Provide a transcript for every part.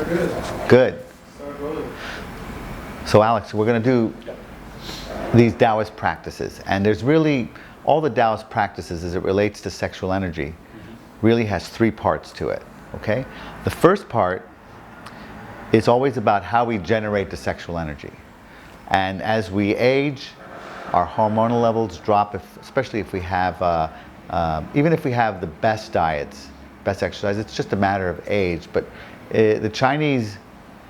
Very good. Good. Start rolling. So Alex, we're going to do these Taoist practices. And there's really, all the Taoist practices as it relates to sexual energy really has three parts to it, okay? The first part is always about how we generate the sexual energy. And as we age, our hormonal levels drop, especially if we have, even if we have the best diets, best exercise, it's just a matter of age. But the Chinese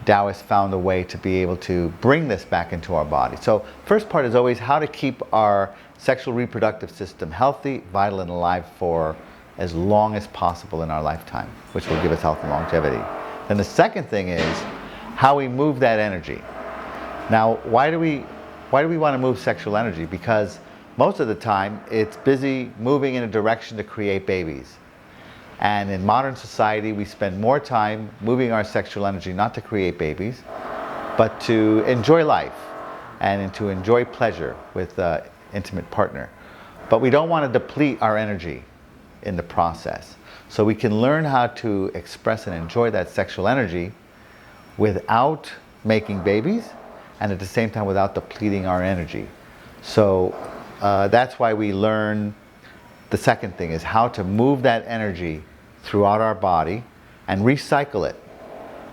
Taoists found a way to be able to bring this back into our body. So first part is always how to keep our sexual reproductive system healthy, vital, and alive for as long as possible in our lifetime, which will give us health and longevity. Then the second thing is how we move that energy. Now, why do we want to move sexual energy? Because most of the time it's busy moving in a direction to create babies. And in modern society, we spend more time moving our sexual energy not to create babies, but to enjoy life and to enjoy pleasure with an intimate partner. But we don't want to deplete our energy in the process. So we can learn how to express and enjoy that sexual energy without making babies, and at the same time without depleting our energy. So that's why we learn the second thing is how to move that energy throughout our body and recycle it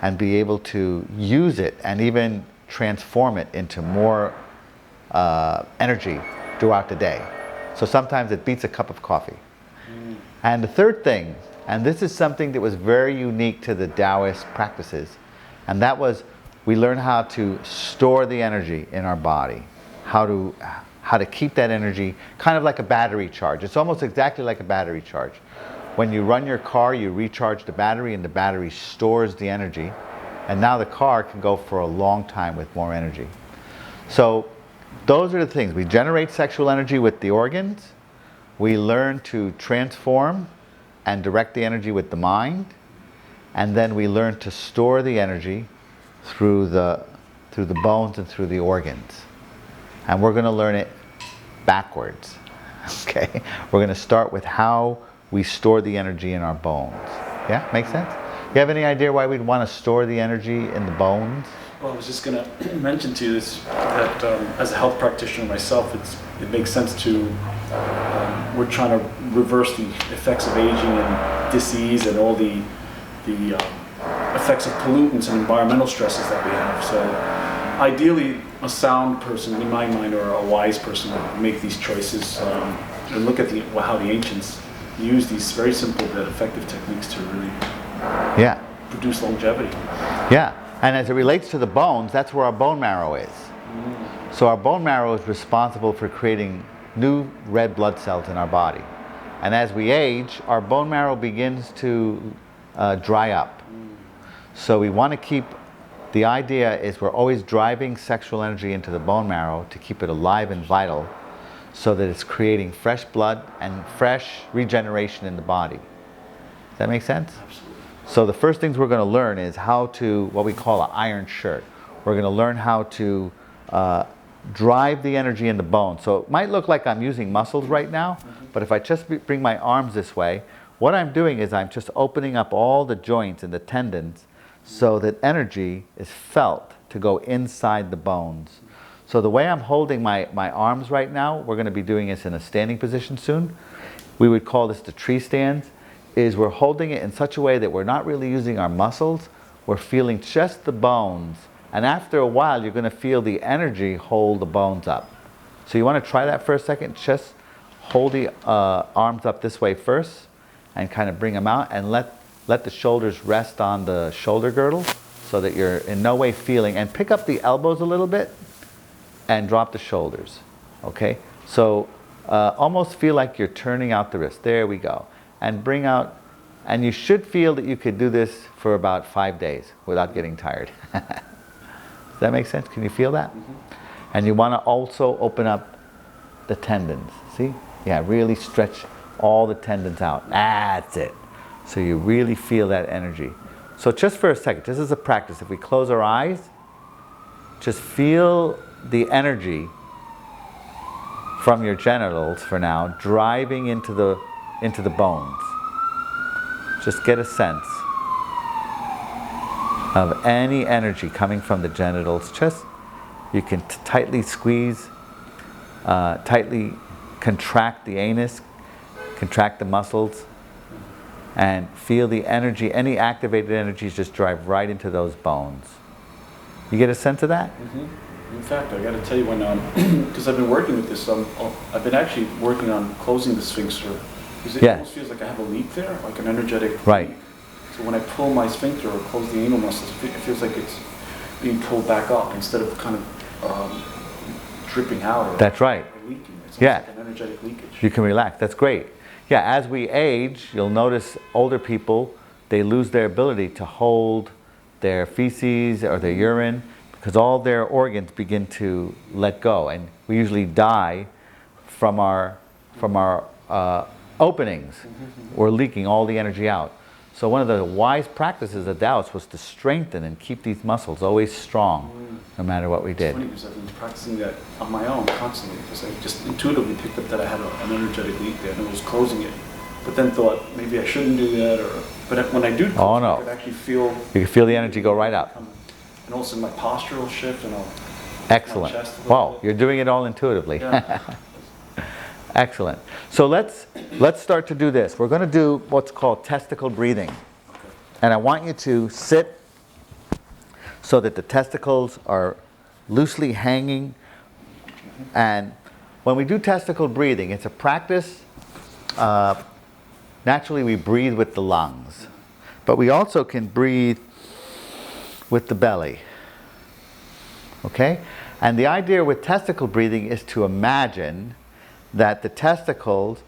and be able to use it and even transform it into more energy throughout the day. So sometimes it beats a cup of coffee. And the third thing, and this is something that was very unique to the Taoist practices, and that was we learn how to store the energy in our body, how to keep that energy kind of like a battery charge. It's almost exactly like a battery charge. When you run your car, you recharge the battery and the battery stores the energy, and now the car can go for a long time with more energy. So those are the things. We generate sexual energy with the organs, we learn to transform and direct the energy with the mind, and then we learn to store the energy through the bones and through the organs. And we're going to learn it backwards. Okay? We're going to start with how we store the energy in our bones. Yeah? Make sense? You have any idea why we'd want to store the energy in the bones? Well, I was just going to mention to you this, that as a health practitioner myself, it makes sense to, we're trying to reverse the effects of aging and disease and all the effects of pollutants and environmental stresses that we have. So ideally, a sound person, in my mind, or a wise person would make these choices and look at how the ancients use these very simple but effective techniques to really produce longevity. Yeah, and as it relates to the bones, that's where our bone marrow is. So our bone marrow is responsible for creating new red blood cells in our body. And as we age, our bone marrow begins to dry up. So we want to keep, the idea is we're always driving sexual energy into the bone marrow to keep it alive and vital so that it's creating fresh blood and fresh regeneration in the body. Does that make sense? Absolutely. So the first things we're going to learn is how to, what we call an iron shirt. We're going to learn how to drive the energy in the bone. So it might look like I'm using muscles right now, but if I just bring my arms this way, what I'm doing is I'm just opening up all the joints and the tendons so that energy is felt to go inside the bones. So the way I'm holding my arms right now, we're going to be doing this in a standing position soon. We would call this the tree stands, is we're holding it in such a way that we're not really using our muscles, we're feeling just the bones. And after a while, you're going to feel the energy hold the bones up. So you want to try that for a second. Just hold the arms up this way first and kind of bring them out and let the shoulders rest on the shoulder girdle so that you're in no way feeling, and pick up the elbows a little bit and drop the shoulders. Okay? So almost feel like you're turning out the wrist. There we go. And bring out, and you should feel that you could do this for about 5 days without getting tired. Does that make sense? Can you feel that? And you want to also open up the tendons. See? Yeah, really stretch all the tendons out. That's it. So you really feel that energy. So just for a second, this is a practice. If we close our eyes, just feel the energy from your genitals for now driving into the bones. Just get a sense. of any energy coming from the genitals. Just, you can tightly squeeze, tightly contract the anus, contract the muscles, and feel the energy, any activated energies just drive right into those bones. You get a sense of that? Mm-hmm. In fact, I got to tell you, when because I've been working with this, I've been actually working on closing the sphincter, because it almost feels like I have a leak there, like an energetic leak. So when I pull my sphincter or close the anal muscles, it feels like it's being pulled back up instead of kind of dripping out. Or, That's right. Or leaking. It's Yeah. like an energetic leakage. You can relax. That's great. Yeah, as we age, you'll notice older people, they lose their ability to hold their feces or their urine, because all their organs begin to let go, and we usually die from our openings. We're leaking all the energy out. So one of the wise practices of Taoists was to strengthen and keep these muscles always strong, no matter what we did. It's funny because I've been practicing that on my own constantly, because I just intuitively picked up that I had an energetic leak there and I was closing it, but then thought maybe I shouldn't do that, but when I do close it, I could actually feel... You can feel the energy go right up. And also my posture will shift, and I'll... Excellent. Wow, you're doing it all intuitively. Yeah. Excellent. So let's start to do this. We're going to do what's called testicle breathing. Okay. And I want you to sit so that the testicles are loosely hanging. And when we do testicle breathing, it's a practice. Naturally, we breathe with the lungs. But we also can breathe with the belly. Okay? And the idea with testicle breathing is to imagine that the testicles,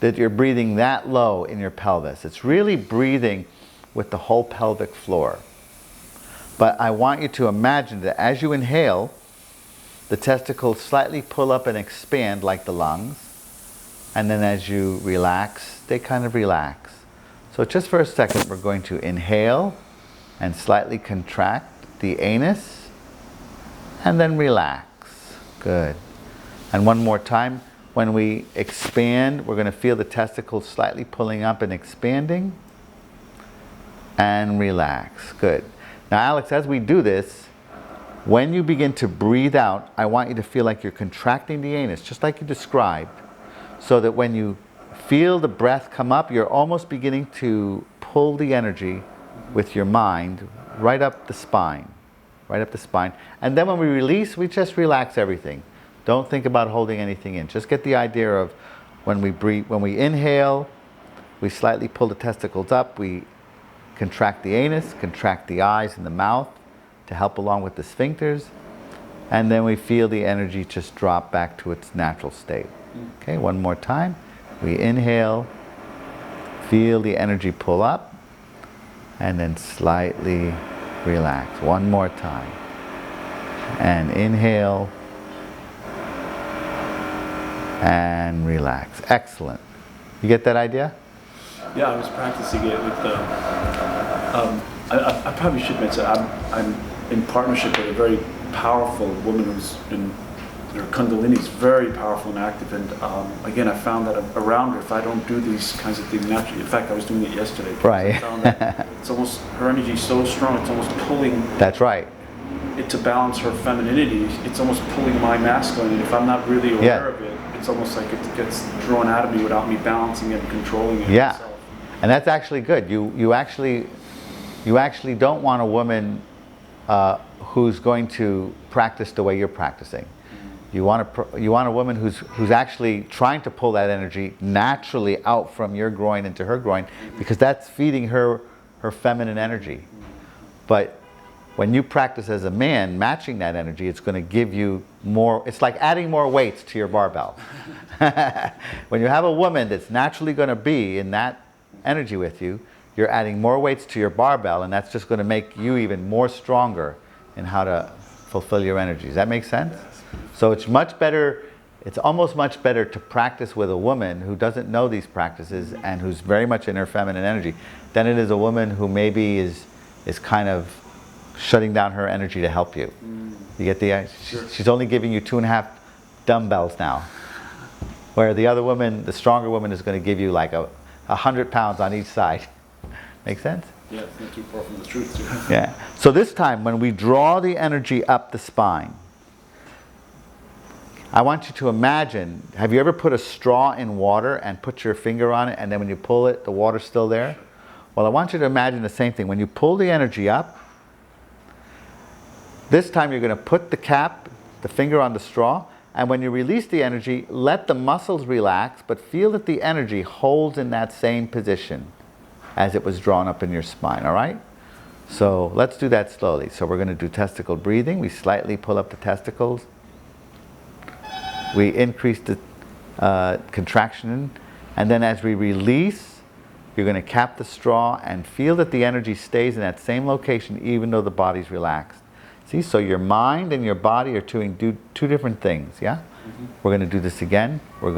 that you're breathing that low in your pelvis. It's really breathing with the whole pelvic floor. But I want you to imagine that as you inhale, the testicles slightly pull up and expand like the lungs. And then as you relax, they kind of relax. So just for a second, we're going to inhale and slightly contract the anus, and then relax. Good. And one more time, when we expand, we're going to feel the testicles slightly pulling up and expanding, and relax. Good. Now, Alex, as we do this, when you begin to breathe out, I want you to feel like you're contracting the anus, just like you described, so that when you feel the breath come up, you're almost beginning to pull the energy with your mind right up the spine. Right up the spine. And then when we release, we just relax everything. Don't think about holding anything in. Just get the idea of when we breathe, when we inhale, we slightly pull the testicles up, we contract the anus, contract the eyes and the mouth to help along with the sphincters, and then we feel the energy just drop back to its natural state. Okay, one more time. We inhale, feel the energy pull up, and then slightly relax. One more time. And inhale, and relax. Excellent. You get that idea? Yeah, I was practicing it with the... I probably should mention, I'm in partnership with a very powerful woman who's been... Her Kundalini is very powerful and active, and again, I found that around her, if I don't do these kinds of things naturally, in fact, I was doing it yesterday. Right. I found that it's almost, her energy is so strong, it's almost pulling... That's right. It to balance her femininity, it's almost pulling my masculine, and if I'm not really aware of it, it's almost like it gets drawn out of me without me balancing it and controlling it myself. And that's actually good. You actually don't want a woman who's going to practice the way you're practicing. You want a woman who's actually trying to pull that energy naturally out from your groin into her groin, because that's feeding her feminine energy. But when you practice as a man, matching that energy, it's going to give you more. It's like adding more weights to your barbell. When you have a woman that's naturally going to be in that energy with you, you're adding more weights to your barbell, and that's just going to make you even more stronger in how to fulfill your energy. Does that make sense? So it's much better, it's almost much better to practice with a woman who doesn't know these practices and who's very much in her feminine energy than it is a woman who maybe is kind of shutting down her energy to help you. You get the... Sure. She's only giving you 2.5 dumbbells now. Where the other woman, the stronger woman, is going to give you like 100 pounds on each side. Make sense? Yeah, it's not too far from the truth, too. Yeah. So this time, when we draw the energy up the spine, I want you to imagine, have you ever put a straw in water and put your finger on it, and then when you pull it, the water's still there? Well, I want you to imagine the same thing. When you pull the energy up, this time you're going to put the cap, the finger on the straw, and when you release the energy, let the muscles relax, but feel that the energy holds in that same position as it was drawn up in your spine, all right? So let's do that slowly. So we're going to do testicle breathing. We slightly pull up the testicles. We increase the contraction, and then as we release, you're going to cap the straw and feel that the energy stays in that same location even though the body's relaxed. See, so your mind and your body are doing two different things, yeah? We're going to do this again. We're going